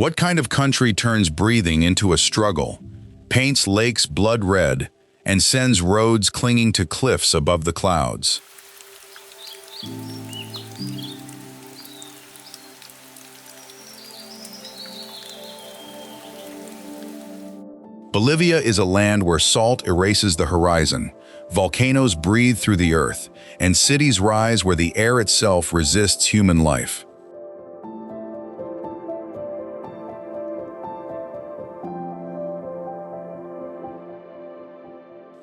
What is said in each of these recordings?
What kind of country turns breathing into a struggle, paints lakes blood red, and sends roads clinging to cliffs above the clouds? Bolivia is a land where salt erases the horizon, volcanoes breathe through the earth, and cities rise where the air itself resists human life.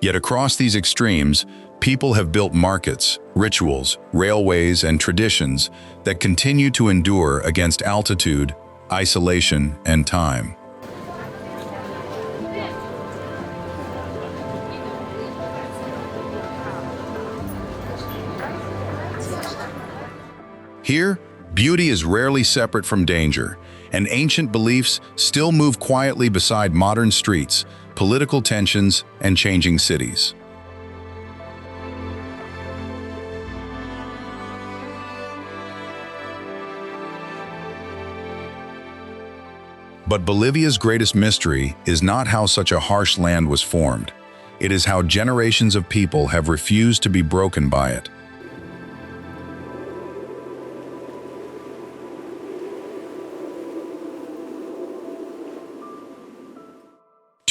Yet across these extremes, people have built markets, rituals, railways, and traditions that continue to endure against altitude, isolation, and time. Here, beauty is rarely separate from danger, and ancient beliefs still move quietly beside modern streets, political tensions, and changing cities. But Bolivia's greatest mystery is not how such a harsh land was formed. It is how generations of people have refused to be broken by it.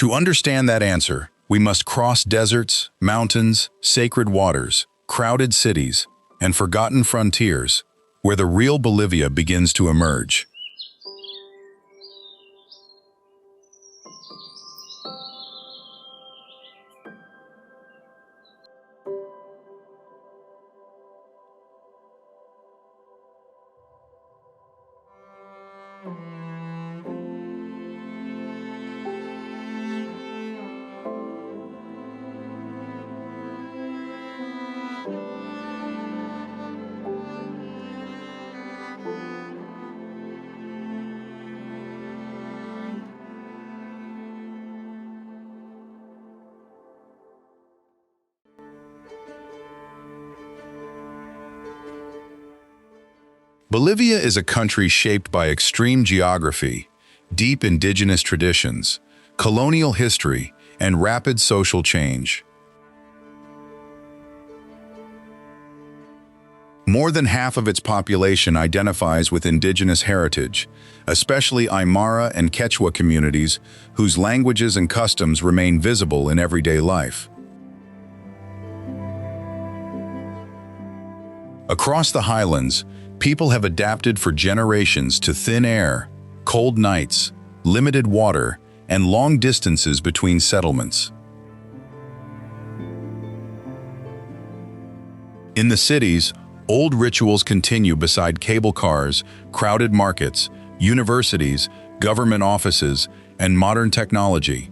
To understand that answer, we must cross deserts, mountains, sacred waters, crowded cities, and forgotten frontiers, where the real Bolivia begins to emerge. Bolivia is a country shaped by extreme geography, deep indigenous traditions, colonial history, and rapid social change. More than half of its population identifies with indigenous heritage, especially Aymara and Quechua communities whose languages and customs remain visible in everyday life. Across the highlands, people have adapted for generations to thin air, cold nights, limited water, and long distances between settlements. In the cities, old rituals continue beside cable cars, crowded markets, universities, government offices, and modern technology.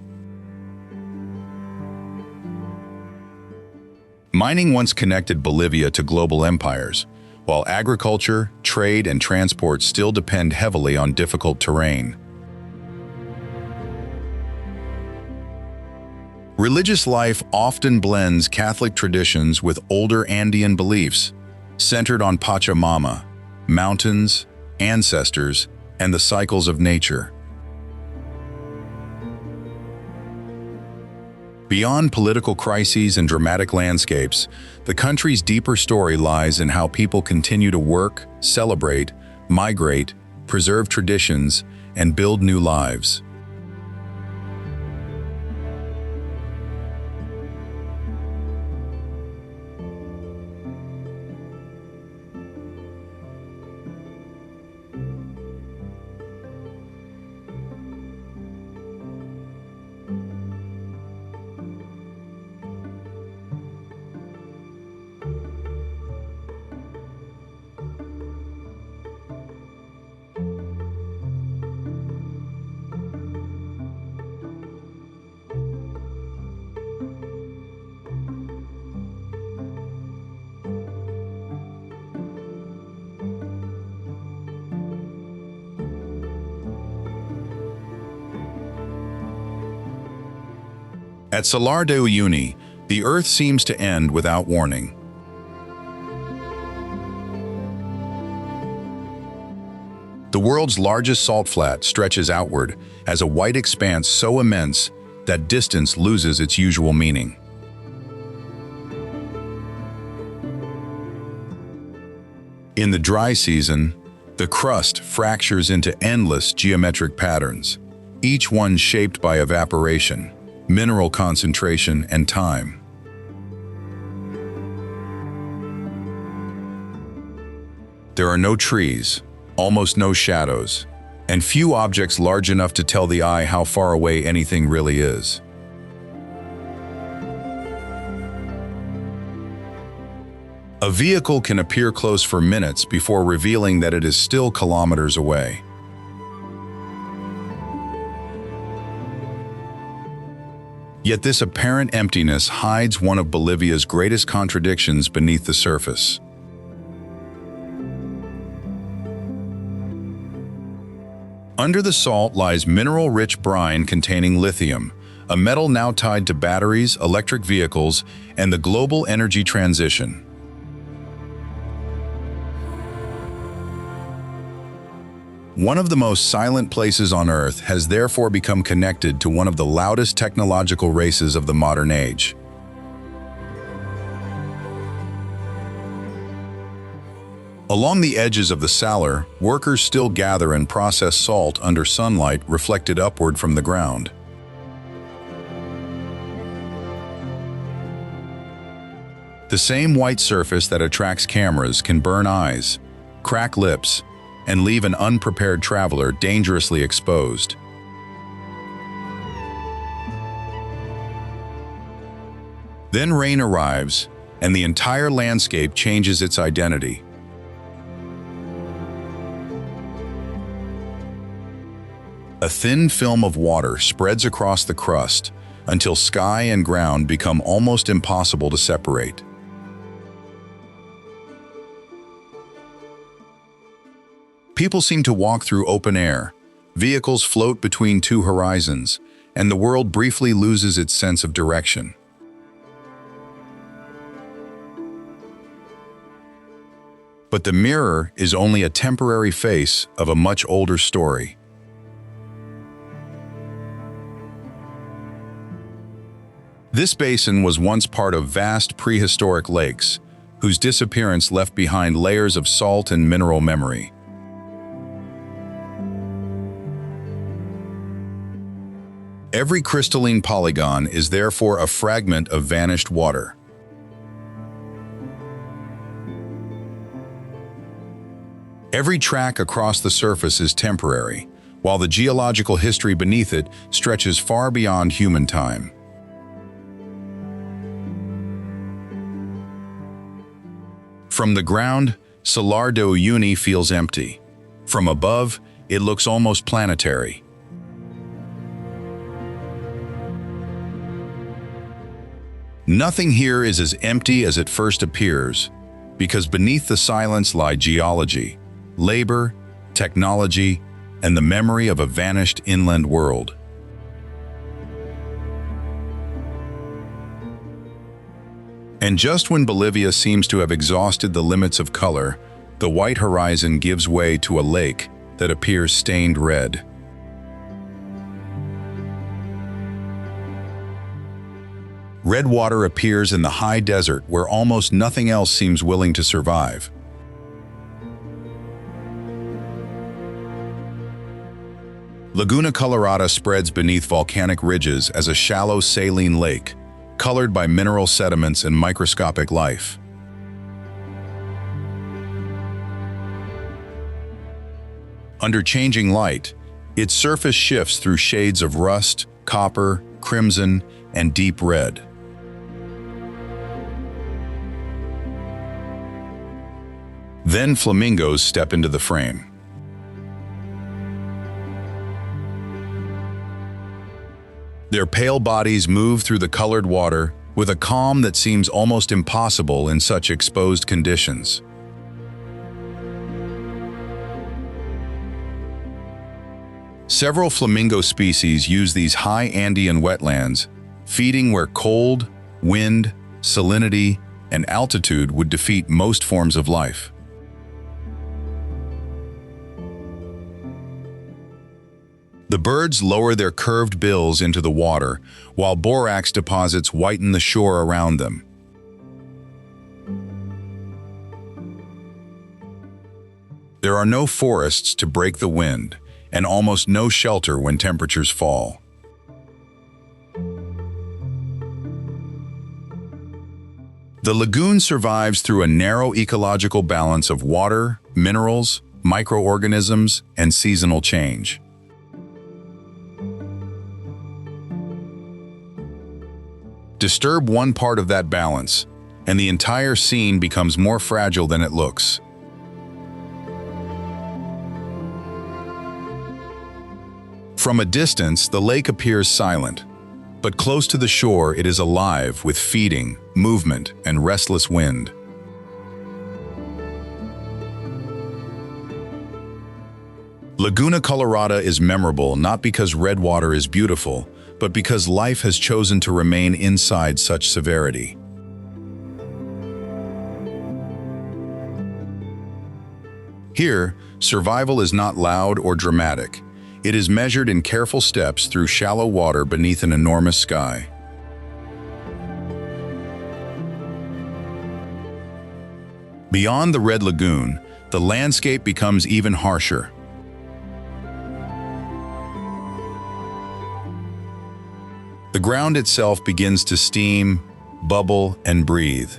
Mining once connected Bolivia to global empires, while agriculture, trade, and transport still depend heavily on difficult terrain. Religious life often blends Catholic traditions with older Andean beliefs, centered on Pachamama, mountains, ancestors, and the cycles of nature. Beyond political crises and dramatic landscapes, the country's deeper story lies in how people continue to work, celebrate, migrate, preserve traditions, and build new lives. At Salar de Uyuni, the Earth seems to end without warning. The world's largest salt flat stretches outward as a white expanse so immense that distance loses its usual meaning. In the dry season, the crust fractures into endless geometric patterns, each one shaped by evaporation, mineral concentration, and time. There are no trees, almost no shadows, and few objects large enough to tell the eye how far away anything really is. A vehicle can appear close for minutes before revealing that it is still kilometers away. Yet this apparent emptiness hides one of Bolivia's greatest contradictions beneath the surface. Under the salt lies mineral-rich brine containing lithium, a metal now tied to batteries, electric vehicles, and the global energy transition. One of the most silent places on Earth has therefore become connected to one of the loudest technological races of the modern age. Along the edges of the salar, workers still gather and process salt under sunlight reflected upward from the ground. The same white surface that attracts cameras can burn eyes, crack lips, and leave an unprepared traveler dangerously exposed. Then rain arrives, and the entire landscape changes its identity. A thin film of water spreads across the crust until sky and ground become almost impossible to separate. People seem to walk through open air, vehicles float between two horizons, and the world briefly loses its sense of direction. But the mirror is only a temporary face of a much older story. This basin was once part of vast prehistoric lakes, whose disappearance left behind layers of salt and mineral memory. Every crystalline polygon is therefore a fragment of vanished water. Every track across the surface is temporary, while the geological history beneath it stretches far beyond human time. From the ground, Salar de Uyuni feels empty. From above, it looks almost planetary. Nothing here is as empty as it first appears, because beneath the silence lie geology, labor, technology, and the memory of a vanished inland world. And just when Bolivia seems to have exhausted the limits of color, the white horizon gives way to a lake that appears stained red. Red water appears in the high desert where almost nothing else seems willing to survive. Laguna Colorada spreads beneath volcanic ridges as a shallow saline lake, colored by mineral sediments and microscopic life. Under changing light, its surface shifts through shades of rust, copper, crimson, and deep red. Then flamingos step into the frame. Their pale bodies move through the colored water with a calm that seems almost impossible in such exposed conditions. Several flamingo species use these high Andean wetlands, feeding where cold, wind, salinity, and altitude would defeat most forms of life. The birds lower their curved bills into the water, while borax deposits whiten the shore around them. There are no forests to break the wind, and almost no shelter when temperatures fall. The lagoon survives through a narrow ecological balance of water, minerals, microorganisms, and seasonal change. Disturb one part of that balance, and the entire scene becomes more fragile than it looks. From a distance, the lake appears silent, but close to the shore it is alive with feeding, movement, and restless wind. Laguna Colorada is memorable not because red water is beautiful, but because life has chosen to remain inside such severity. Here, survival is not loud or dramatic. It is measured in careful steps through shallow water beneath an enormous sky. Beyond the Red Lagoon, the landscape becomes even harsher. The ground itself begins to steam, bubble, and breathe.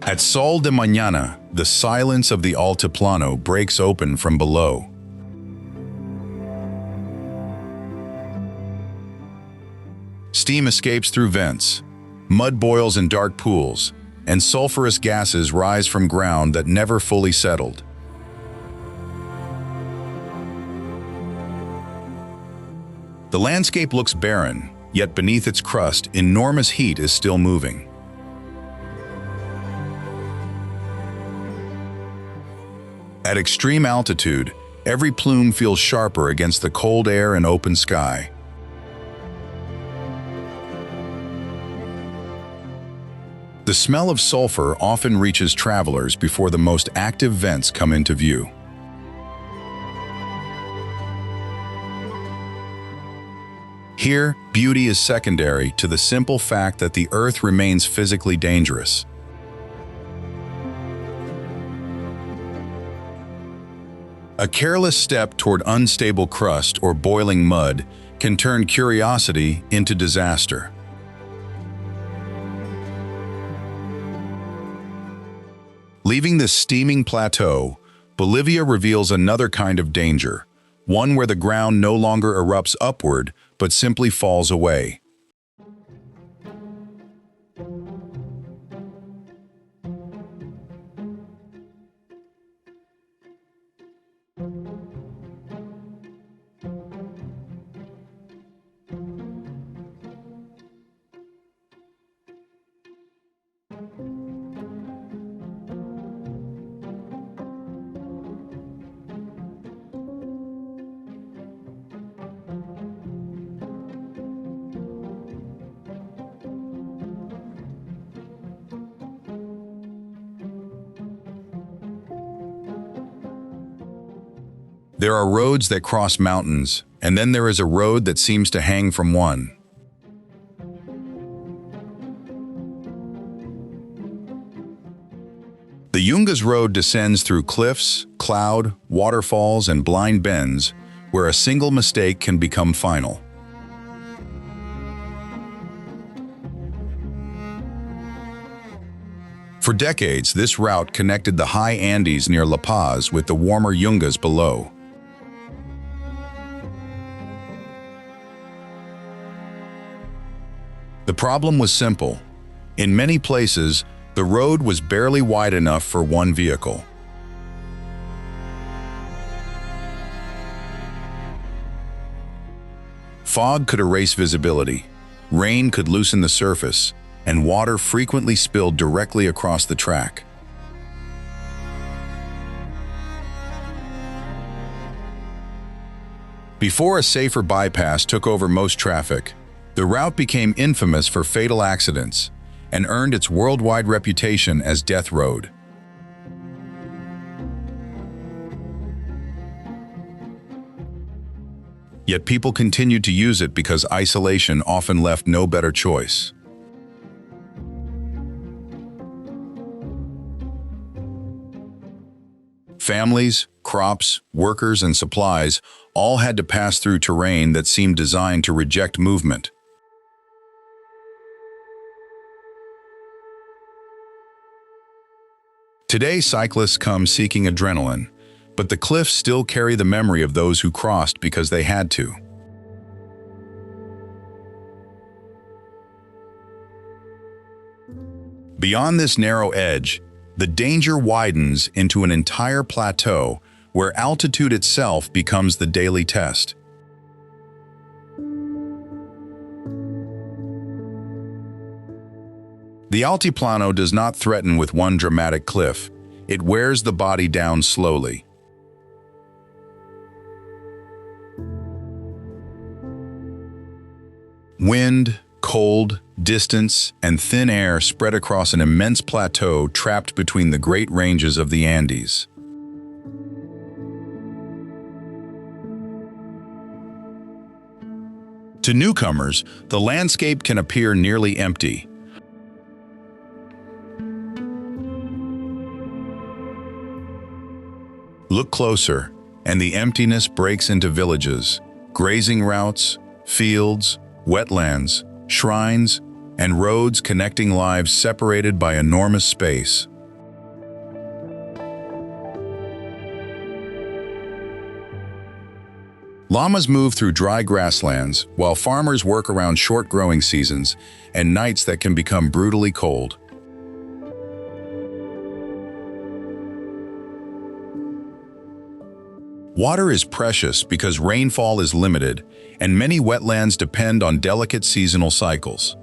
At Sol de Mañana, the silence of the Altiplano breaks open from below. Steam escapes through vents, mud boils in dark pools, and sulfurous gases rise from ground that never fully settled. The landscape looks barren, yet beneath its crust, enormous heat is still moving. At extreme altitude, every plume feels sharper against the cold air and open sky. The smell of sulfur often reaches travelers before the most active vents come into view. Here, beauty is secondary to the simple fact that the Earth remains physically dangerous. A careless step toward unstable crust or boiling mud can turn curiosity into disaster. Leaving this steaming plateau, Bolivia reveals another kind of danger, one where the ground no longer erupts upward, but simply falls away. There are roads that cross mountains, and then there is a road that seems to hang from one. The Yungas road descends through cliffs, cloud, waterfalls, and blind bends, where a single mistake can become final. For decades, this route connected the high Andes near La Paz with the warmer Yungas below. The problem was simple. In many places, the road was barely wide enough for one vehicle. Fog could erase visibility, rain could loosen the surface, and water frequently spilled directly across the track. Before a safer bypass took over most traffic, the route became infamous for fatal accidents and earned its worldwide reputation as Death Road. Yet people continued to use it because isolation often left no better choice. Families, crops, workers, and supplies all had to pass through terrain that seemed designed to reject movement. Today, cyclists come seeking adrenaline, but the cliffs still carry the memory of those who crossed because they had to. Beyond this narrow edge, the danger widens into an entire plateau where altitude itself becomes the daily test. The Altiplano does not threaten with one dramatic cliff. It wears the body down slowly. Wind, cold, distance, and thin air spread across an immense plateau trapped between the great ranges of the Andes. To newcomers, the landscape can appear nearly empty. Look closer, and the emptiness breaks into villages, grazing routes, fields, wetlands, shrines, and roads connecting lives separated by enormous space. Llamas move through dry grasslands, while farmers work around short growing seasons and nights that can become brutally cold. Water is precious because rainfall is limited, and many wetlands depend on delicate seasonal cycles.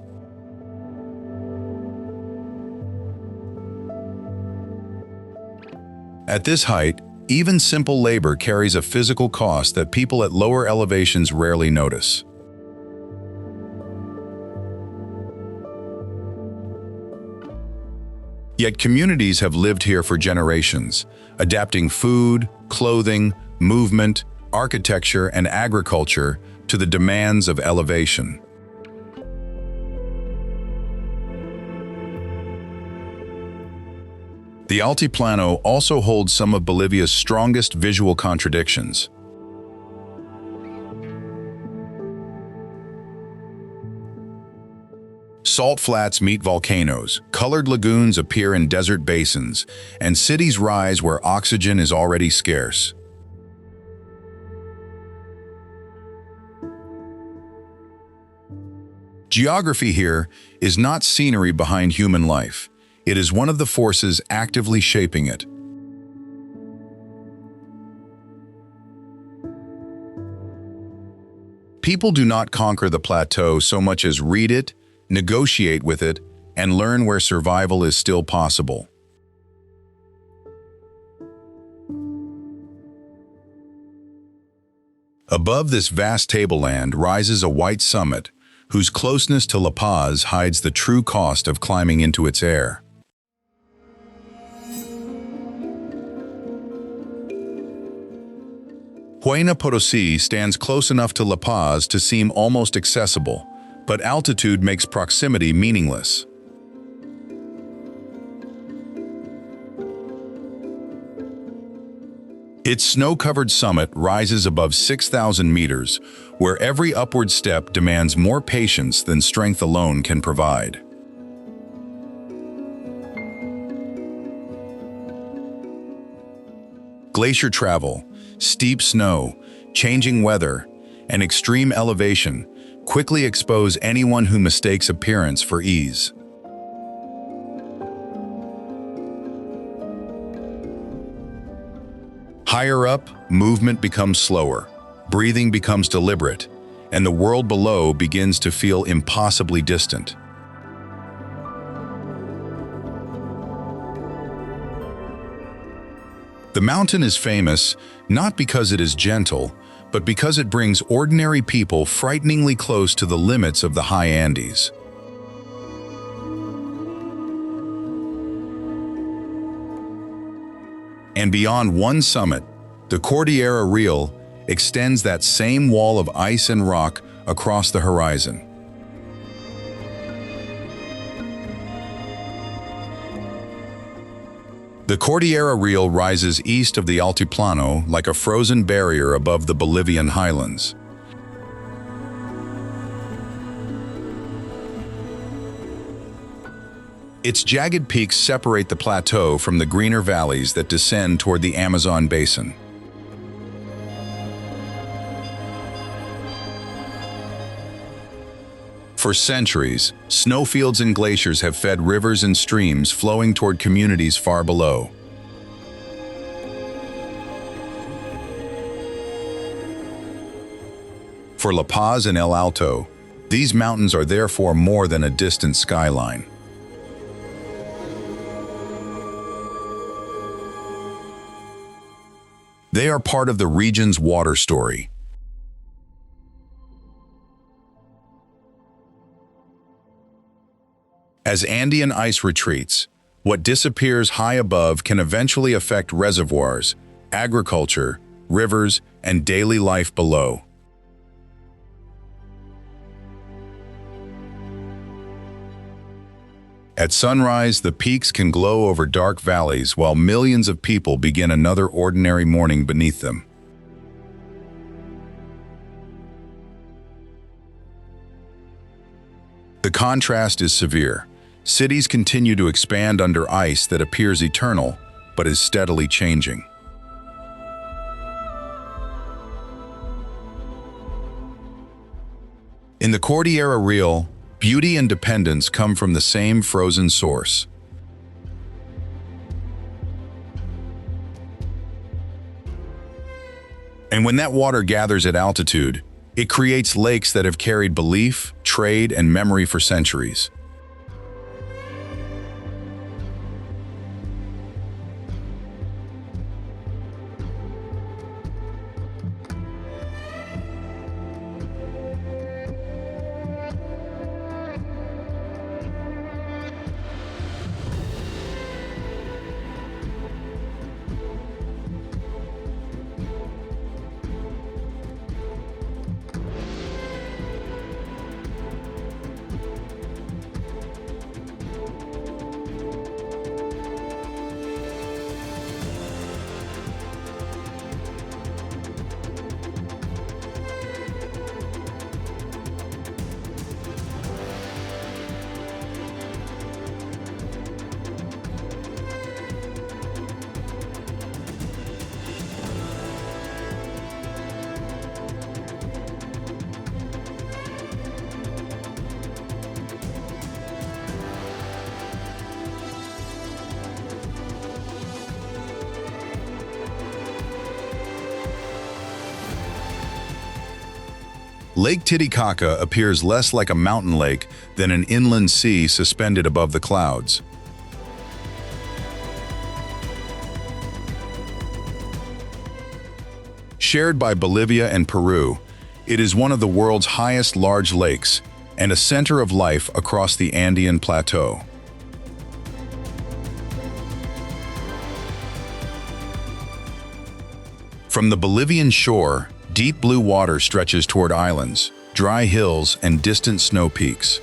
At this height, even simple labor carries a physical cost that people at lower elevations rarely notice. Yet communities have lived here for generations, adapting food, clothing, movement, architecture, and agriculture to the demands of elevation. The Altiplano also holds some of Bolivia's strongest visual contradictions. Salt flats meet volcanoes, colored lagoons appear in desert basins, and cities rise where oxygen is already scarce. Geography here is not scenery behind human life. It is one of the forces actively shaping it. People do not conquer the plateau so much as read it, negotiate with it, and learn where survival is still possible. Above this vast tableland rises a white summit, whose closeness to La Paz hides the true cost of climbing into its air. Huayna Potosí stands close enough to La Paz to seem almost accessible, but altitude makes proximity meaningless. Its snow-covered summit rises above 6,000 meters, where every upward step demands more patience than strength alone can provide. Glacier travel, steep snow, changing weather, and extreme elevation quickly expose anyone who mistakes appearance for ease. Higher up, movement becomes slower, breathing becomes deliberate, and the world below begins to feel impossibly distant. The mountain is famous not because it is gentle, but because it brings ordinary people frighteningly close to the limits of the high Andes. And beyond one summit, the Cordillera Real extends that same wall of ice and rock across the horizon. The Cordillera Real rises east of the Altiplano like a frozen barrier above the Bolivian highlands. Its jagged peaks separate the plateau from the greener valleys that descend toward the Amazon basin. For centuries, snowfields and glaciers have fed rivers and streams flowing toward communities far below. For La Paz and El Alto, these mountains are therefore more than a distant skyline. They are part of the region's water story. As Andean ice retreats, what disappears high above can eventually affect reservoirs, agriculture, rivers, and daily life below. At sunrise, the peaks can glow over dark valleys while millions of people begin another ordinary morning beneath them. The contrast is severe. Cities continue to expand under ice that appears eternal, but is steadily changing. In the Cordillera Real, beauty and dependence come from the same frozen source. And when that water gathers at altitude, it creates lakes that have carried belief, trade, and memory for centuries. Lake Titicaca appears less like a mountain lake than an inland sea suspended above the clouds. Shared by Bolivia and Peru, it is one of the world's highest large lakes and a center of life across the Andean Plateau. From the Bolivian shore, deep blue water stretches toward islands, dry hills, and distant snow peaks.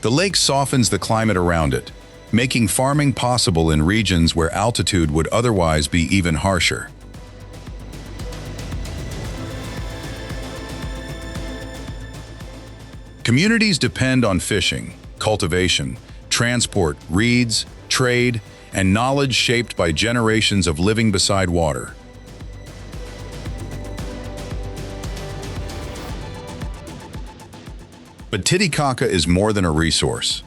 The lake softens the climate around it, making farming possible in regions where altitude would otherwise be even harsher. Communities depend on fishing, cultivation, transport, reeds, trade, and knowledge shaped by generations of living beside water. But Titicaca is more than a resource.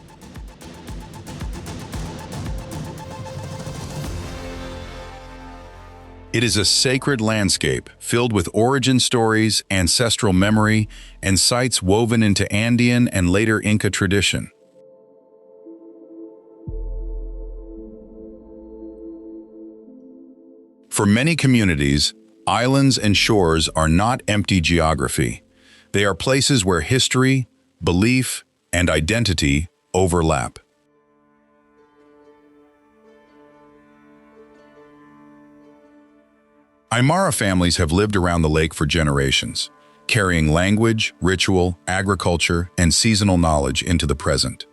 It is a sacred landscape filled with origin stories, ancestral memory, and sites woven into Andean and later Inca tradition. For many communities, islands and shores are not empty geography. They are places where history, belief, and identity overlap. Aymara families have lived around the lake for generations, carrying language, ritual, agriculture, and seasonal knowledge into the present.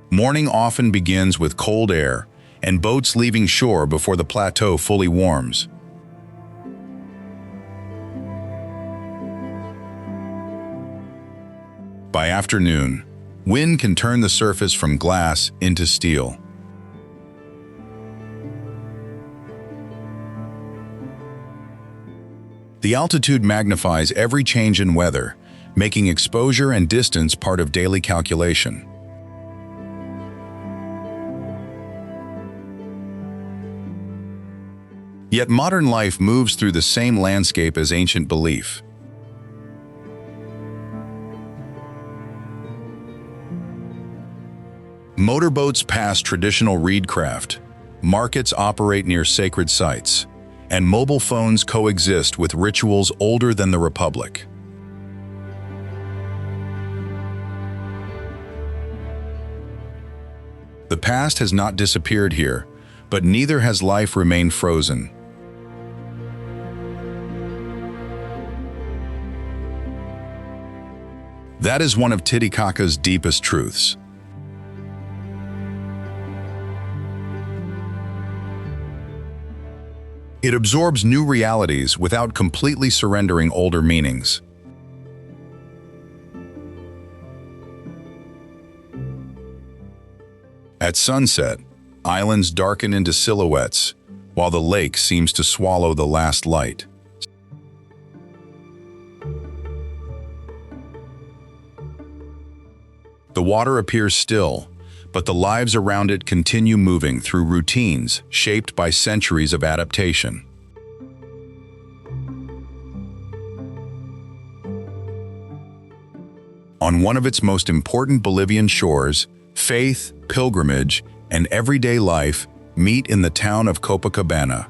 Morning often begins with cold air and boats leaving shore before the plateau fully warms. By afternoon, wind can turn the surface from glass into steel. The altitude magnifies every change in weather, making exposure and distance part of daily calculation. Yet modern life moves through the same landscape as ancient belief. Motorboats pass traditional reed craft, markets operate near sacred sites, and mobile phones coexist with rituals older than the Republic. The past has not disappeared here, but neither has life remained frozen. That is one of Titicaca's deepest truths. It absorbs new realities without completely surrendering older meanings. At sunset, islands darken into silhouettes, while the lake seems to swallow the last light. The water appears still, but the lives around it continue moving through routines shaped by centuries of adaptation. On one of its most important Bolivian shores, faith, pilgrimage, and everyday life meet in the town of Copacabana.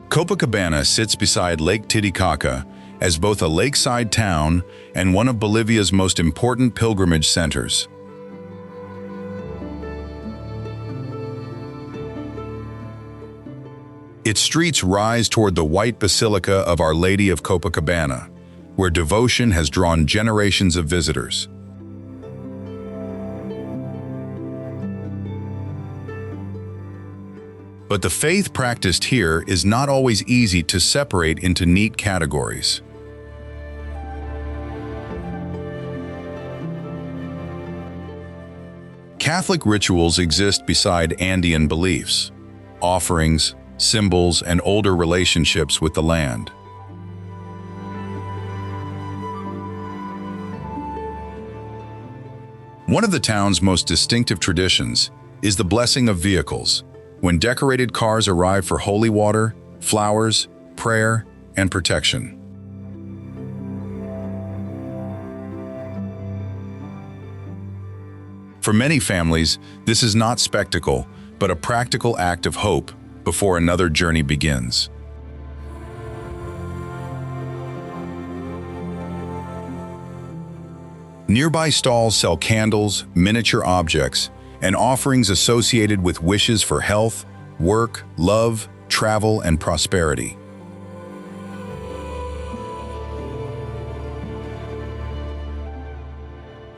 Copacabana sits beside Lake Titicaca as both a lakeside town and one of Bolivia's most important pilgrimage centers. Its streets rise toward the white basilica of Our Lady of Copacabana, where devotion has drawn generations of visitors. But the faith practiced here is not always easy to separate into neat categories. Catholic rituals exist beside Andean beliefs, offerings, symbols, and older relationships with the land. One of the town's most distinctive traditions is the blessing of vehicles, when decorated cars arrive for holy water, flowers, prayer, and protection. For many families, this is not spectacle, but a practical act of hope before another journey begins. Nearby stalls sell candles, miniature objects, and offerings associated with wishes for health, work, love, travel, and prosperity.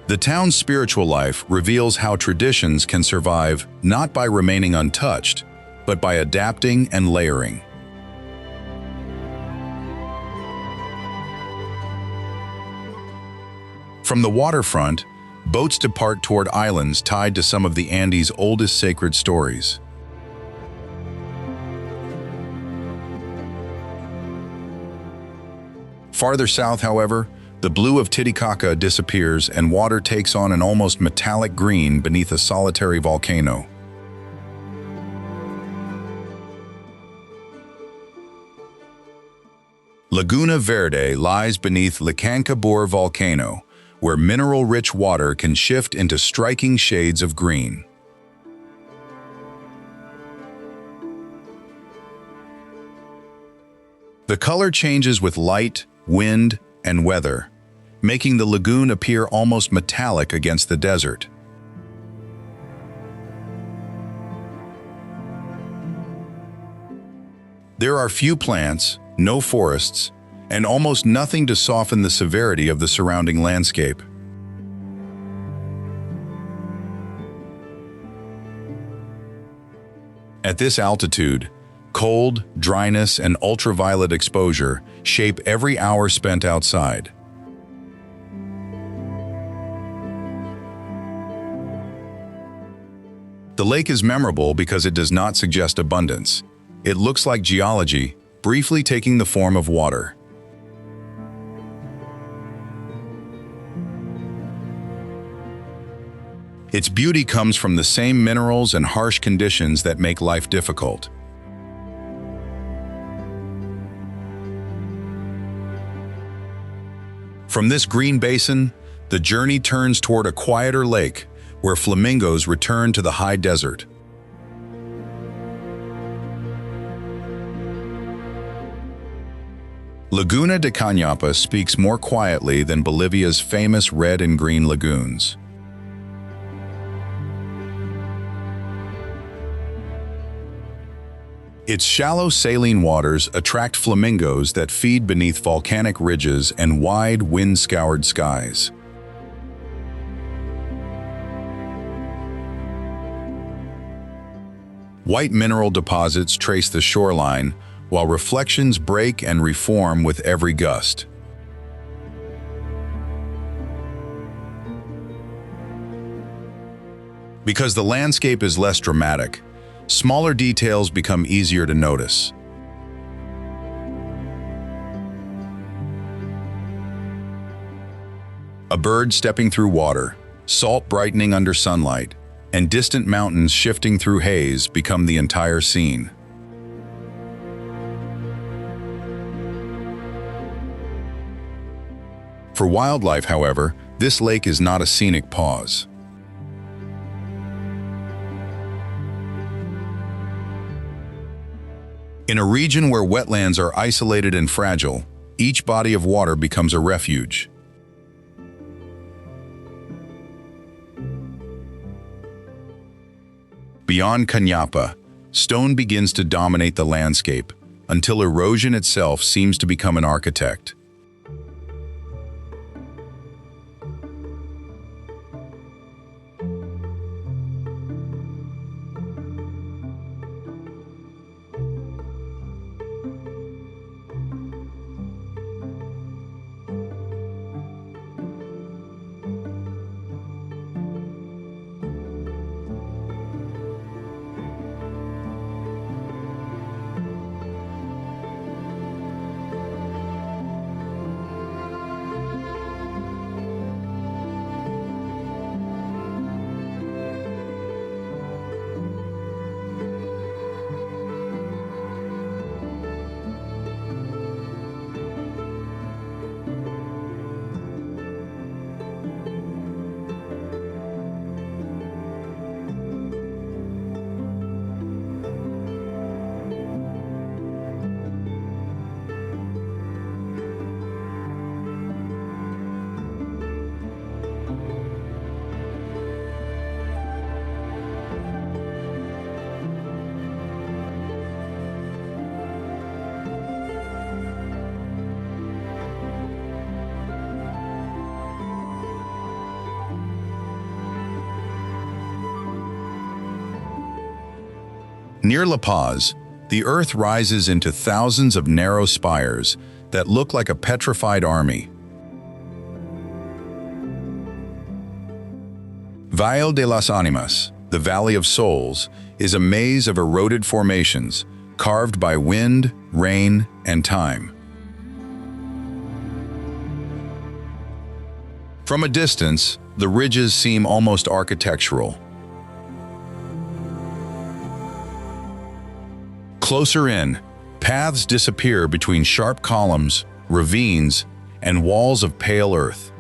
The town's spiritual life reveals how traditions can survive not by remaining untouched, but by adapting and layering. From the waterfront, boats depart toward islands tied to some of the Andes' oldest sacred stories. Farther south, however, the blue of Titicaca disappears and water takes on an almost metallic green beneath a solitary volcano. Laguna Verde lies beneath Licancabur volcano, where mineral-rich water can shift into striking shades of green. The color changes with light, wind, and weather, making the lagoon appear almost metallic against the desert. There are few plants, no forests, and almost nothing to soften the severity of the surrounding landscape. At this altitude, cold, dryness, and ultraviolet exposure shape every hour spent outside. The lake is memorable because it does not suggest abundance. It looks like geology, briefly taking the form of water. Its beauty comes from the same minerals and harsh conditions that make life difficult. From this green basin, the journey turns toward a quieter lake where flamingos return to the high desert. Laguna de Cañapa speaks more quietly than Bolivia's famous red and green lagoons. Its shallow saline waters attract flamingos that feed beneath volcanic ridges and wide, wind-scoured skies. White mineral deposits trace the shoreline, while reflections break and reform with every gust. Because the landscape is less dramatic, smaller details become easier to notice. A bird stepping through water, salt brightening under sunlight, and distant mountains shifting through haze become the entire scene. For wildlife, however, this lake is not a scenic pause. In a region where wetlands are isolated and fragile, each body of water becomes a refuge. Beyond Cañapa, stone begins to dominate the landscape, until erosion itself seems to become an architect. Near La Paz, the earth rises into thousands of narrow spires that look like a petrified army. Valle de las Animas, the Valley of Souls, is a maze of eroded formations, carved by wind, rain, and time. From a distance, the ridges seem almost architectural. Closer in, paths disappear between sharp columns, ravines, and walls of pale earth.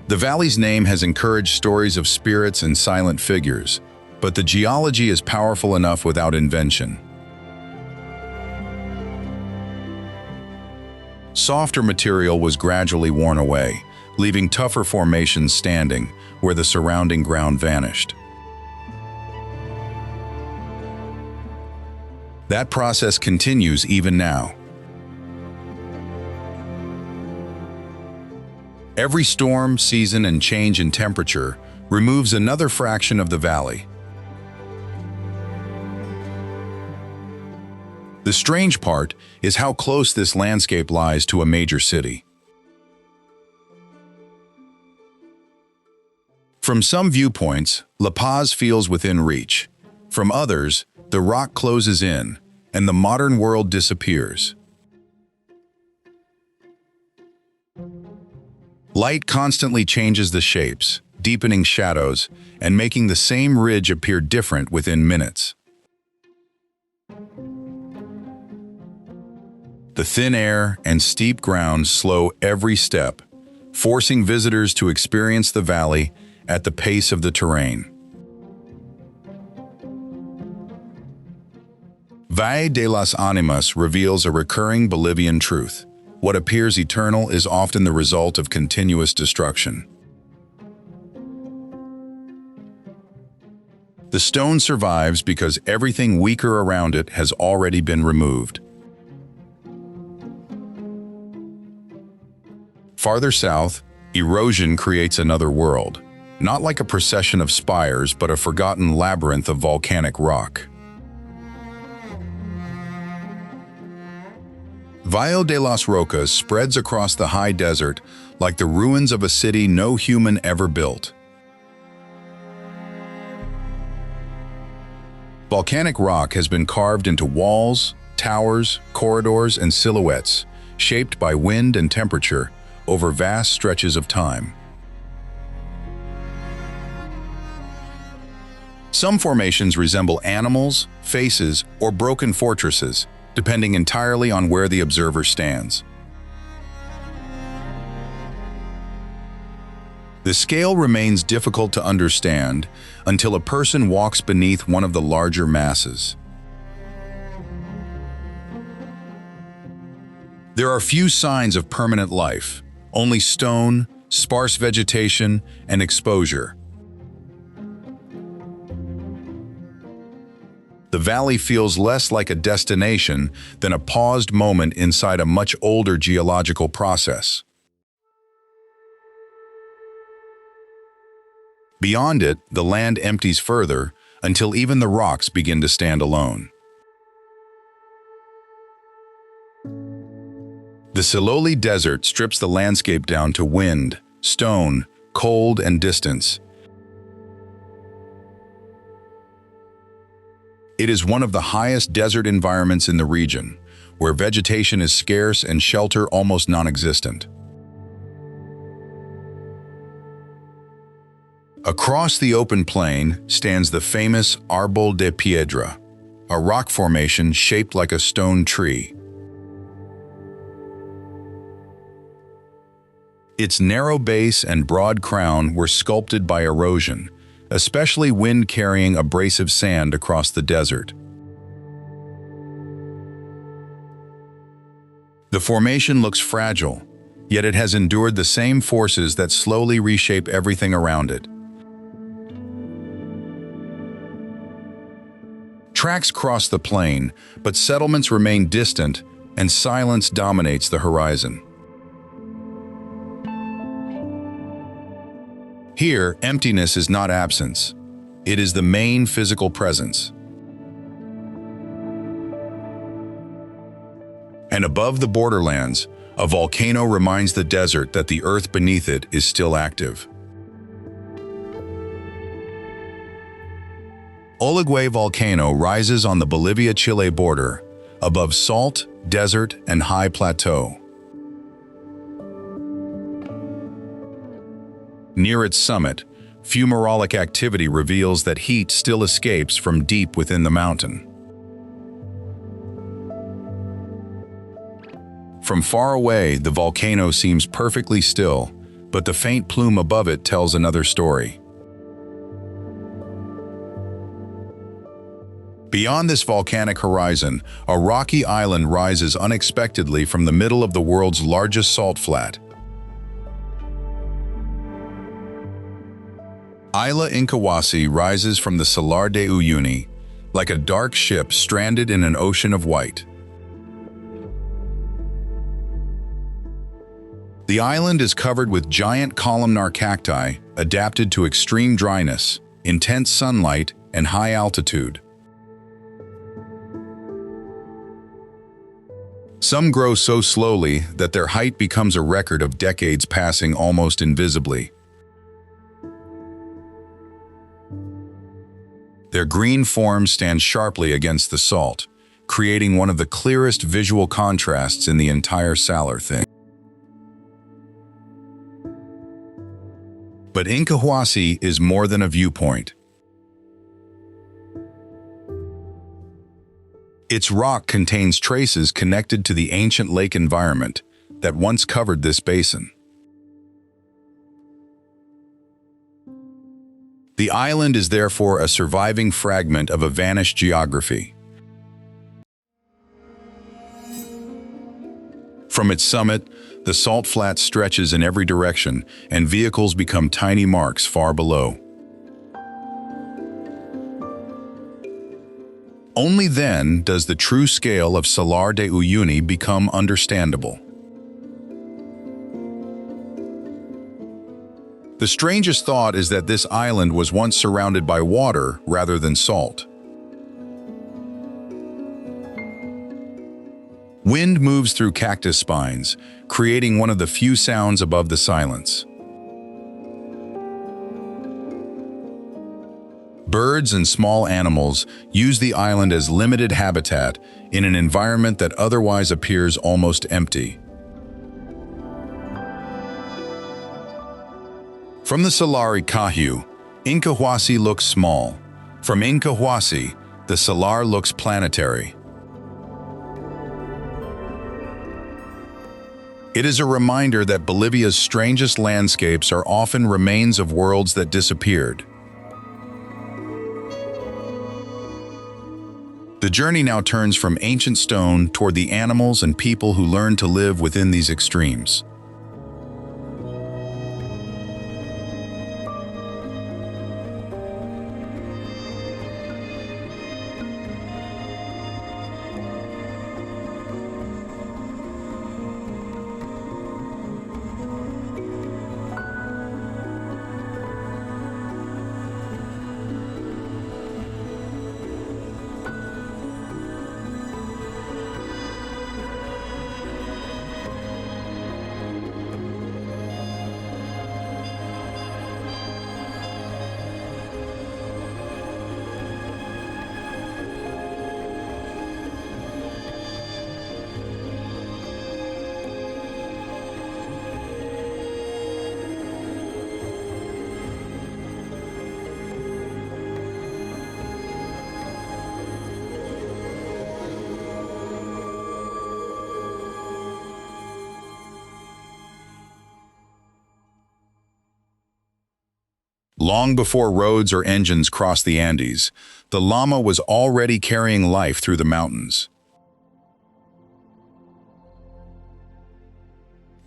The valley's name has encouraged stories of spirits and silent figures, but the geology is powerful enough without invention. Softer material was gradually worn away, leaving tougher formations standing where the surrounding ground vanished. That process continues even now. Every storm, season, and change in temperature removes another fraction of the valley. The strange part is how close this landscape lies to a major city. From some viewpoints, La Paz feels within reach. From others, the rock closes in, and the modern world disappears. Light constantly changes the shapes, deepening shadows, and making the same ridge appear different within minutes. The thin air and steep ground slow every step, forcing visitors to experience the valley at the pace of the terrain. Valle de las Animas reveals a recurring Bolivian truth. What appears eternal is often the result of continuous destruction. The stone survives because everything weaker around it has already been removed. Farther south, erosion creates another world, not like a procession of spires, but a forgotten labyrinth of volcanic rock. Valle de las Rocas spreads across the high desert like the ruins of a city no human ever built. Volcanic rock has been carved into walls, towers, corridors, and silhouettes, shaped by wind and temperature over vast stretches of time. Some formations resemble animals, faces, or broken fortresses, depending entirely on where the observer stands. The scale remains difficult to understand until a person walks beneath one of the larger masses. There are few signs of permanent life, only stone, sparse vegetation, and exposure. The valley feels less like a destination than a paused moment inside a much older geological process. Beyond it, the land empties further until even the rocks begin to stand alone. The Siloli Desert strips the landscape down to wind, stone, cold, and distance. It is one of the highest desert environments in the region, where vegetation is scarce and shelter almost non-existent. Across the open plain stands the famous Árbol de Piedra, a rock formation shaped like a stone tree. Its narrow base and broad crown were sculpted by erosion, especially wind carrying abrasive sand across the desert. The formation looks fragile, yet it has endured the same forces that slowly reshape everything around it. Tracks cross the plain, but settlements remain distant, and silence dominates the horizon. Here, emptiness is not absence. It is the main physical presence. And above the borderlands, a volcano reminds the desert that the earth beneath it is still active. Oligüe volcano rises on the Bolivia-Chile border, above salt, desert, and high plateau. Near its summit, fumarolic activity reveals that heat still escapes from deep within the mountain. From far away, the volcano seems perfectly still, but the faint plume above it tells another story. Beyond this volcanic horizon, a rocky island rises unexpectedly from the middle of the world's largest salt flat. Isla Incahuasi rises from the Salar de Uyuni, like a dark ship stranded in an ocean of white. The island is covered with giant columnar cacti adapted to extreme dryness, intense sunlight, and high altitude. Some grow so slowly that their height becomes a record of decades passing almost invisibly. Their green forms stand sharply against the salt, creating one of the clearest visual contrasts in the entire Salar thing. But Incahuasi is more than a viewpoint. Its rock contains traces connected to the ancient lake environment that once covered this basin. The island is therefore a surviving fragment of a vanished geography. From its summit, the salt flat stretches in every direction, and vehicles become tiny marks far below. Only then does the true scale of Salar de Uyuni become understandable. The strangest thought is that this island was once surrounded by water rather than salt. Wind moves through cactus spines, creating one of the few sounds above the silence. Birds and small animals use the island as limited habitat in an environment that otherwise appears almost empty. From the Salari Kahu, Incahuasi looks small. From Incahuasi, the Salar looks planetary. It is a reminder that Bolivia's strangest landscapes are often remains of worlds that disappeared. The journey now turns from ancient stone toward the animals and people who learn to live within these extremes. Long before roads or engines crossed the Andes, the llama was already carrying life through the mountains.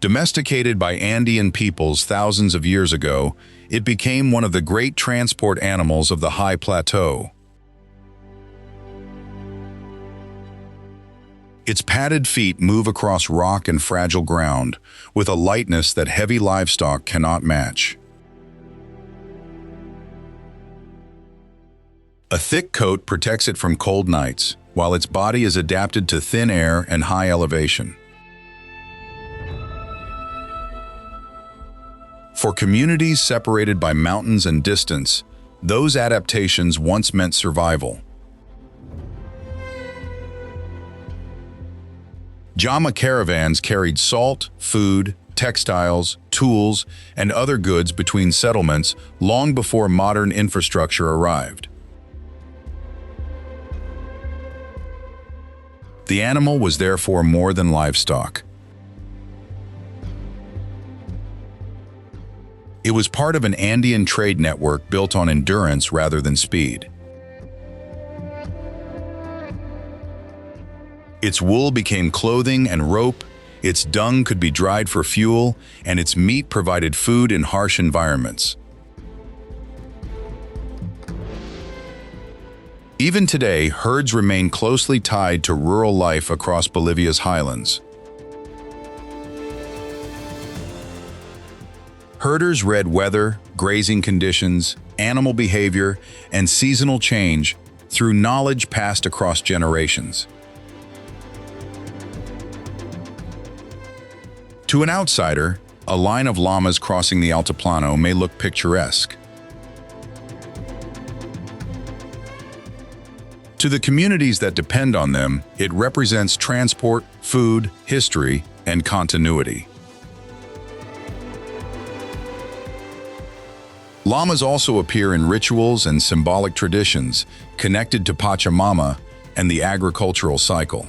Domesticated by Andean peoples thousands of years ago, it became one of the great transport animals of the high plateau. Its padded feet move across rock and fragile ground with a lightness that heavy livestock cannot match. A thick coat protects it from cold nights, while its body is adapted to thin air and high elevation. For communities separated by mountains and distance, those adaptations once meant survival. Llama caravans carried salt, food, textiles, tools, and other goods between settlements long before modern infrastructure arrived. The animal was therefore more than livestock. It was part of an Andean trade network built on endurance rather than speed. Its wool became clothing and rope, its dung could be dried for fuel, and its meat provided food in harsh environments. Even today, herds remain closely tied to rural life across Bolivia's highlands. Herders read weather, grazing conditions, animal behavior, and seasonal change through knowledge passed across generations. To an outsider, a line of llamas crossing the Altiplano may look picturesque. To the communities that depend on them, it represents transport, food, history, and continuity. Llamas also appear in rituals and symbolic traditions connected to Pachamama and the agricultural cycle.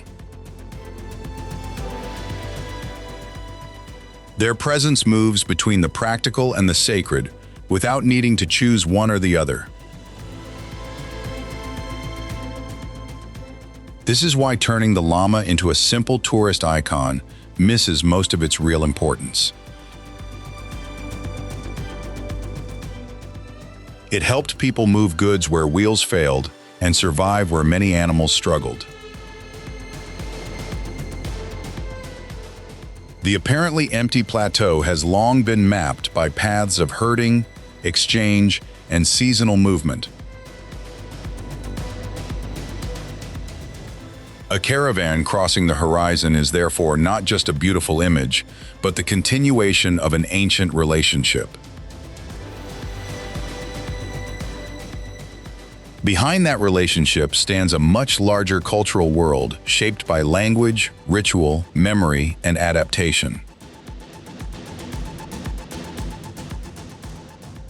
Their presence moves between the practical and the sacred without needing to choose one or the other. This is why turning the llama into a simple tourist icon misses most of its real importance. It helped people move goods where wheels failed and survive where many animals struggled. The apparently empty plateau has long been mapped by paths of herding, exchange, and seasonal movement. A caravan crossing the horizon is therefore not just a beautiful image, but the continuation of an ancient relationship. Behind that relationship stands a much larger cultural world shaped by language, ritual, memory, and adaptation.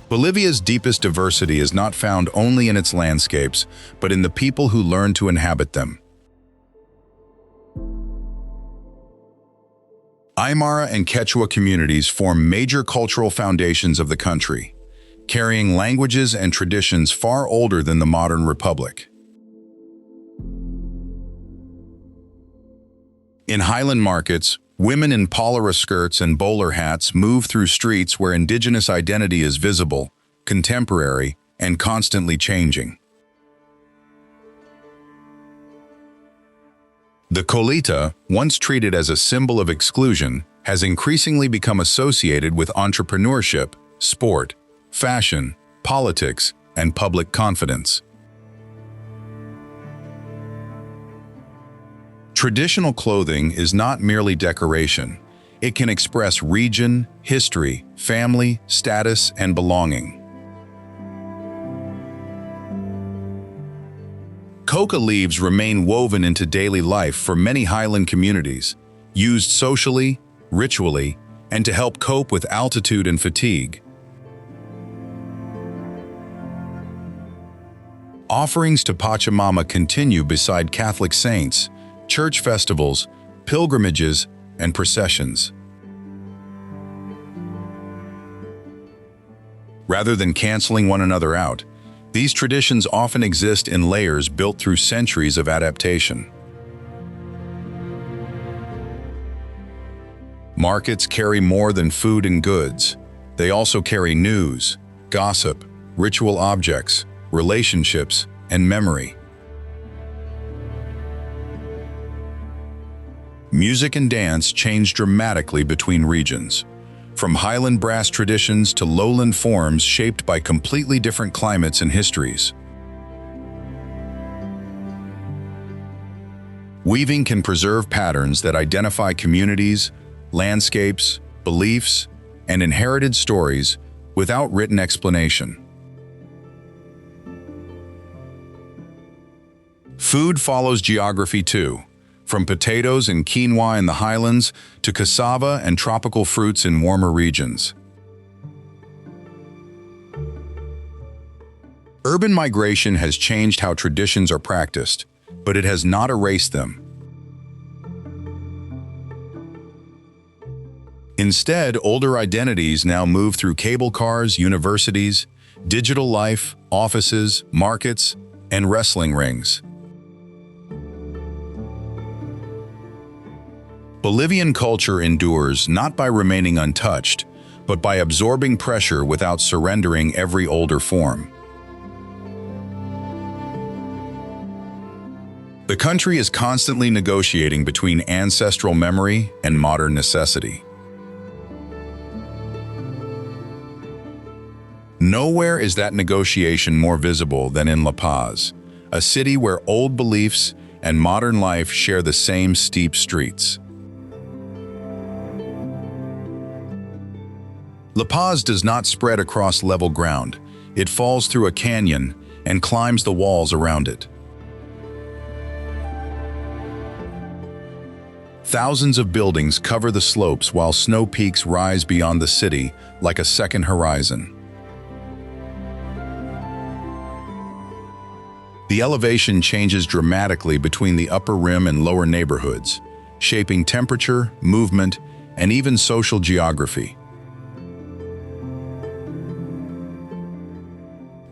Bolivia's deepest diversity is not found only in its landscapes, but in the people who learn to inhabit them. Aymara and Quechua communities form major cultural foundations of the country, carrying languages and traditions far older than the modern republic. In highland markets, women in polara skirts and bowler hats move through streets where indigenous identity is visible, contemporary, and constantly changing. The colita, once treated as a symbol of exclusion, has increasingly become associated with entrepreneurship, sport, fashion, politics, and public confidence. Traditional clothing is not merely decoration. It can express region, history, family, status, and belonging. Coca leaves remain woven into daily life for many highland communities, used socially, ritually, and to help cope with altitude and fatigue. Offerings to Pachamama continue beside Catholic saints, church festivals, pilgrimages, and processions. Rather than canceling one another out, these traditions often exist in layers built through centuries of adaptation. Markets carry more than food and goods. They also carry news, gossip, ritual objects, relationships, and memory. Music and dance change dramatically between regions, from highland brass traditions to lowland forms shaped by completely different climates and histories. Weaving can preserve patterns that identify communities, landscapes, beliefs, and inherited stories without written explanation. Food follows geography too, from potatoes and quinoa in the highlands to cassava and tropical fruits in warmer regions. Urban migration has changed how traditions are practiced, but it has not erased them. Instead, older identities now move through cable cars, universities, digital life, offices, markets, and wrestling rings. Bolivian culture endures not by remaining untouched, but by absorbing pressure without surrendering every older form. The country is constantly negotiating between ancestral memory and modern necessity. Nowhere is that negotiation more visible than in La Paz, a city where old beliefs and modern life share the same steep streets. La Paz does not spread across level ground. It falls through a canyon and climbs the walls around it. Thousands of buildings cover the slopes while snow peaks rise beyond the city like a second horizon. The elevation changes dramatically between the upper rim and lower neighborhoods, shaping temperature, movement, and even social geography.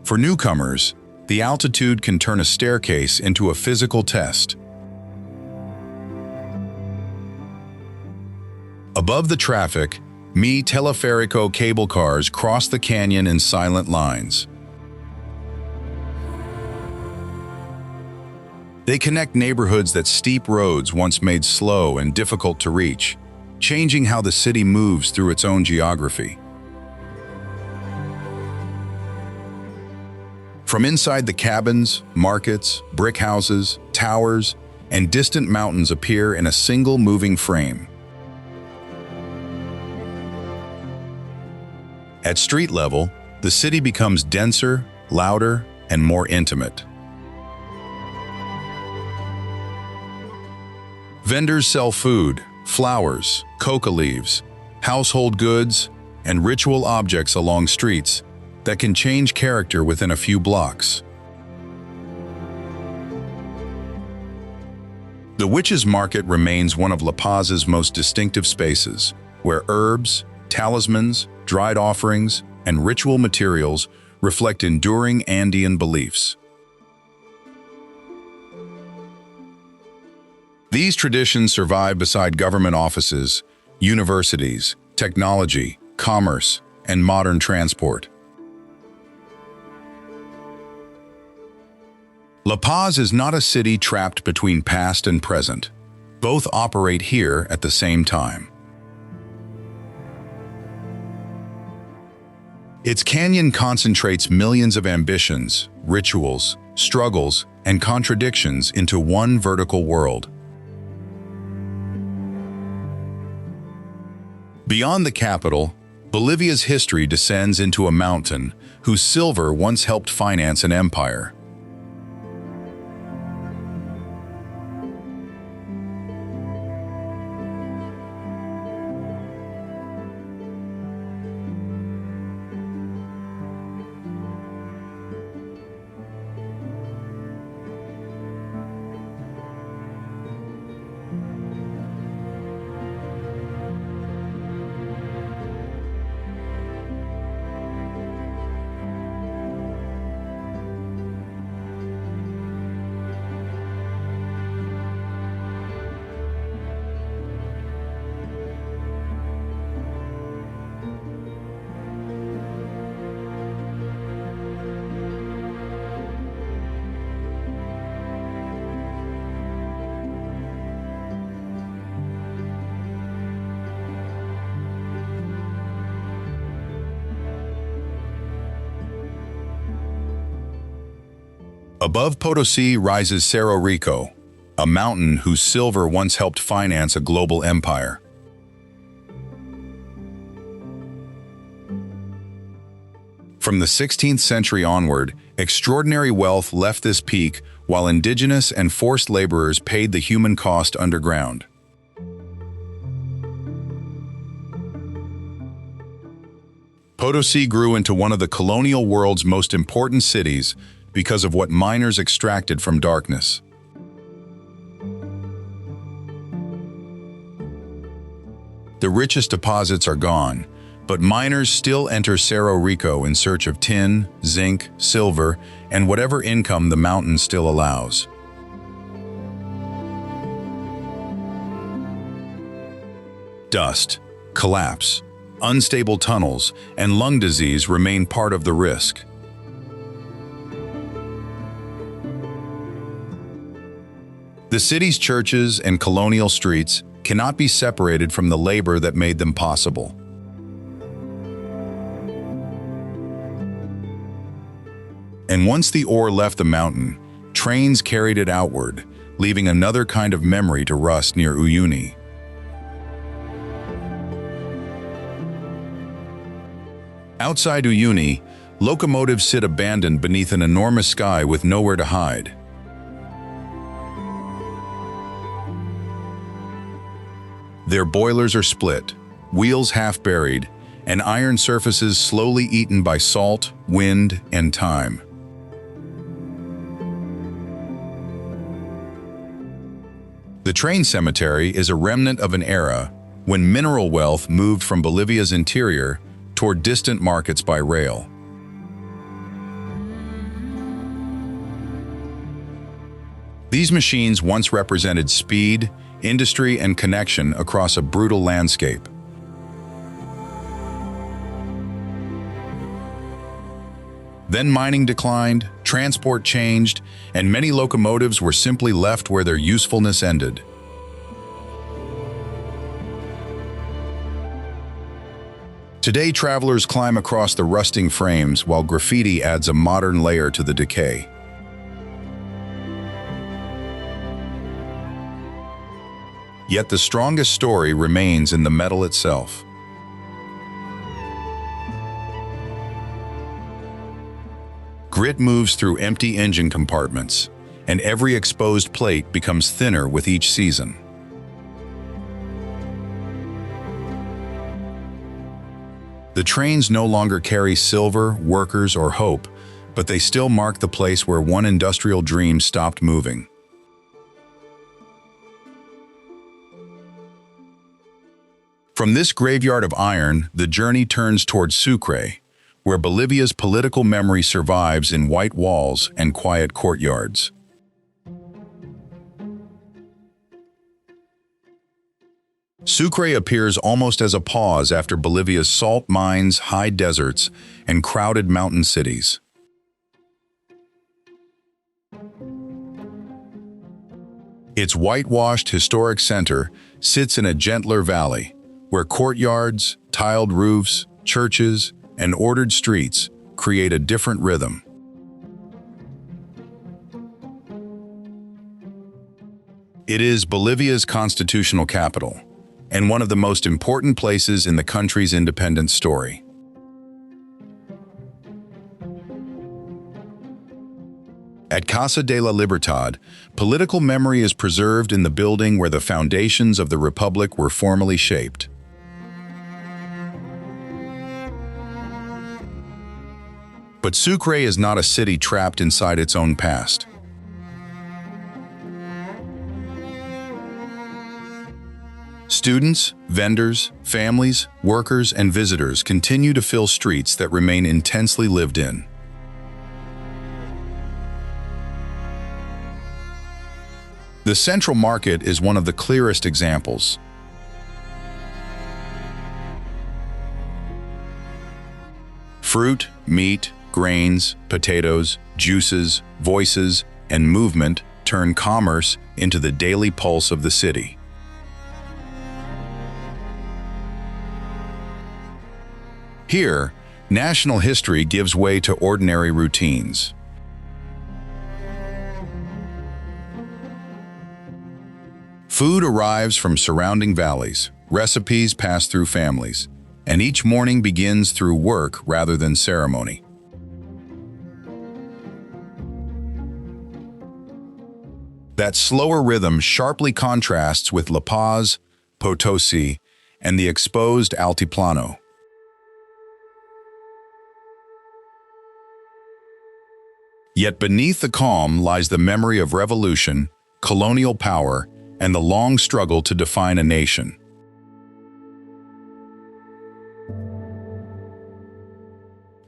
For newcomers, the altitude can turn a staircase into a physical test. Above the traffic, teleférico cable cars cross the canyon in silent lines. They connect neighborhoods that steep roads once made slow and difficult to reach, changing how the city moves through its own geography. From inside the cabins, markets, brick houses, towers, and distant mountains appear in a single moving frame. At street level, the city becomes denser, louder, and more intimate. Vendors sell food, flowers, coca leaves, household goods, and ritual objects along streets that can change character within a few blocks. The Witches' Market remains one of La Paz's most distinctive spaces, where herbs, talismans, dried offerings, and ritual materials reflect enduring Andean beliefs. These traditions survive beside government offices, universities, technology, commerce, and modern transport. La Paz is not a city trapped between past and present. Both operate here at the same time. Its canyon concentrates millions of ambitions, rituals, struggles, and contradictions into one vertical world. Beyond the capital, Bolivia's history descends into a mountain whose silver once helped finance an empire. Above Potosi rises Cerro Rico, a mountain whose silver once helped finance a global empire. From the 16th century onward, extraordinary wealth left this peak while indigenous and forced laborers paid the human cost underground. Potosi grew into one of the colonial world's most important cities because of what miners extracted from darkness. The richest deposits are gone, but miners still enter Cerro Rico in search of tin, zinc, silver, and whatever income the mountain still allows. Dust, collapse, unstable tunnels, and lung disease remain part of the risk. The city's churches and colonial streets cannot be separated from the labor that made them possible. And once the ore left the mountain, trains carried it outward, leaving another kind of memory to rust near Uyuni. Outside Uyuni, locomotives sit abandoned beneath an enormous sky with nowhere to hide. Their boilers are split, wheels half buried, and iron surfaces slowly eaten by salt, wind, and time. The train cemetery is a remnant of an era when mineral wealth moved from Bolivia's interior toward distant markets by rail. These machines once represented speed, industry, and connection across a brutal landscape. Then mining declined, transport changed, and many locomotives were simply left where their usefulness ended. Today, travelers climb across the rusting frames while graffiti adds a modern layer to the decay. Yet the strongest story remains in the metal itself. Grit moves through empty engine compartments, and every exposed plate becomes thinner with each season. The trains no longer carry silver, workers, or hope, but they still mark the place where one industrial dream stopped moving. From this graveyard of iron, the journey turns towards Sucre, where Bolivia's political memory survives in white walls and quiet courtyards. Sucre appears almost as a pause after Bolivia's salt mines, high deserts, and crowded mountain cities. Its whitewashed historic center sits in a gentler valley, where courtyards, tiled roofs, churches, and ordered streets create a different rhythm. It is Bolivia's constitutional capital, and one of the most important places in the country's independence story. At Casa de la Libertad, political memory is preserved in the building where the foundations of the Republic were formally shaped. But Sucre is not a city trapped inside its own past. Students, vendors, families, workers, and visitors continue to fill streets that remain intensely lived in. The Central Market is one of the clearest examples. Fruit, meat, grains, potatoes, juices, voices, and movement turn commerce into the daily pulse of the city. Here, national history gives way to ordinary routines. Food arrives from surrounding valleys, recipes pass through families, and each morning begins through work rather than ceremony. That slower rhythm sharply contrasts with La Paz, Potosi, and the exposed Altiplano. Yet beneath the calm lies the memory of revolution, colonial power, and the long struggle to define a nation.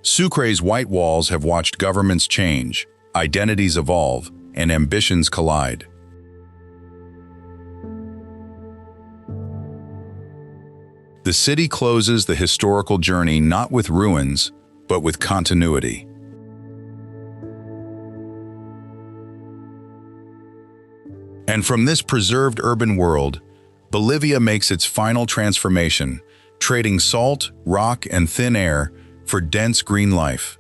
Sucre's white walls have watched governments change, identities evolve, and ambitions collide. The city closes the historical journey not with ruins, but with continuity. And from this preserved urban world, Bolivia makes its final transformation, trading salt, rock, and thin air for dense green life.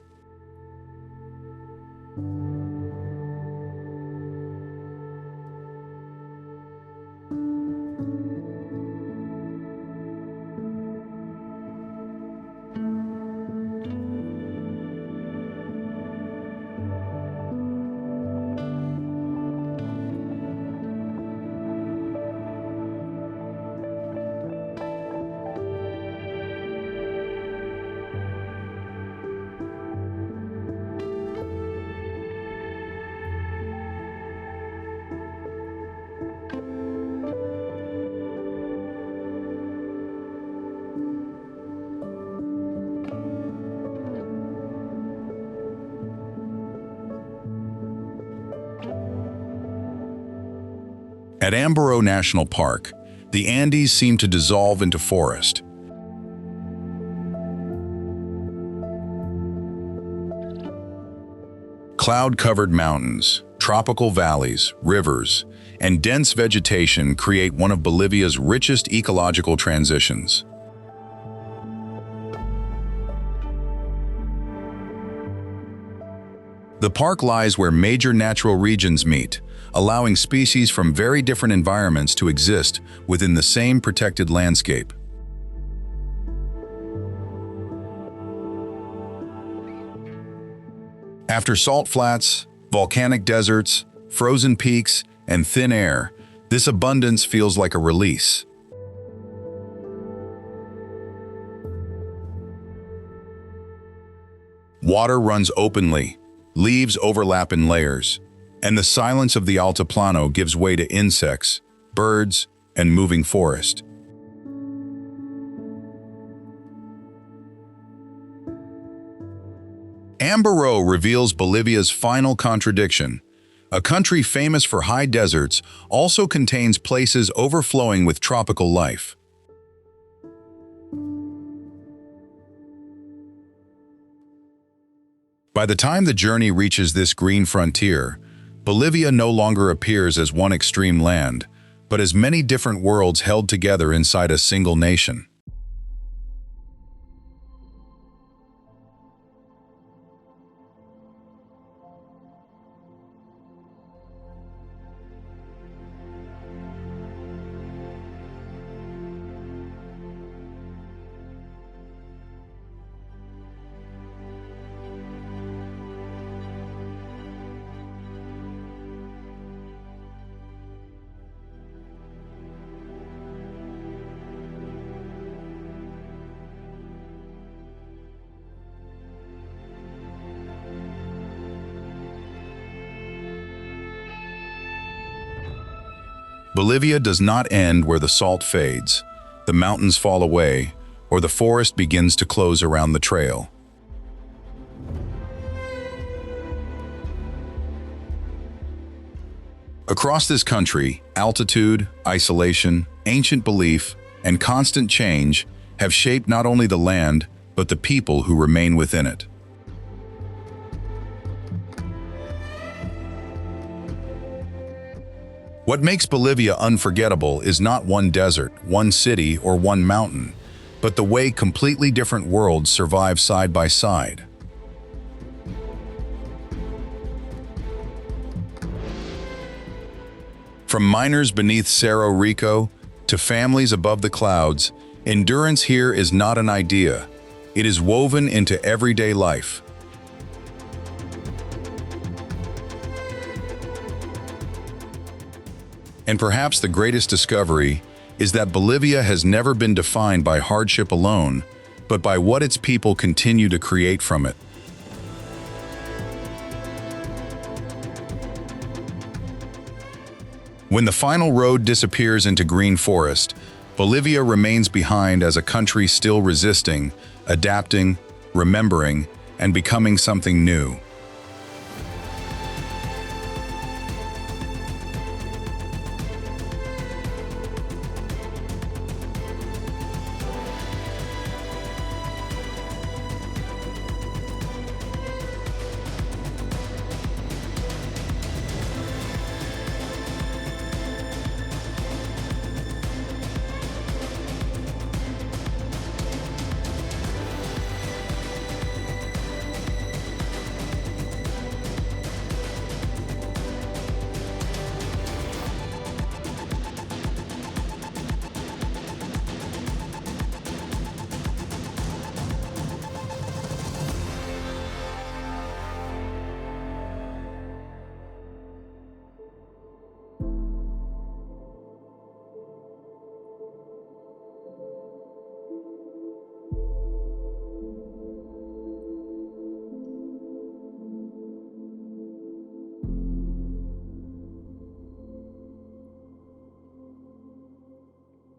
At Aymara National Park, the Andes seem to dissolve into forest. Cloud-covered mountains, tropical valleys, rivers, and dense vegetation create one of Bolivia's richest ecological transitions. The park lies where major natural regions meet, allowing species from very different environments to exist within the same protected landscape. After salt flats, volcanic deserts, frozen peaks, and thin air, this abundance feels like a release. Water runs openly, leaves overlap in layers, and the silence of the Altiplano gives way to insects, birds, and moving forest. Aymara reveals Bolivia's final contradiction. A country famous for high deserts also contains places overflowing with tropical life. By the time the journey reaches this green frontier, Bolivia no longer appears as one extreme land, but as many different worlds held together inside a single nation. Bolivia does not end where the salt fades, the mountains fall away, or the forest begins to close around the trail. Across this country, altitude, isolation, ancient belief, and constant change have shaped not only the land, but the people who remain within it. What makes Bolivia unforgettable is not one desert, one city, or one mountain, but the way completely different worlds survive side by side. From miners beneath Cerro Rico to families above the clouds, endurance here is not an idea. It is woven into everyday life. And perhaps the greatest discovery is that Bolivia has never been defined by hardship alone, but by what its people continue to create from it. When the final road disappears into green forest, Bolivia remains behind as a country still resisting, adapting, remembering, and becoming something new.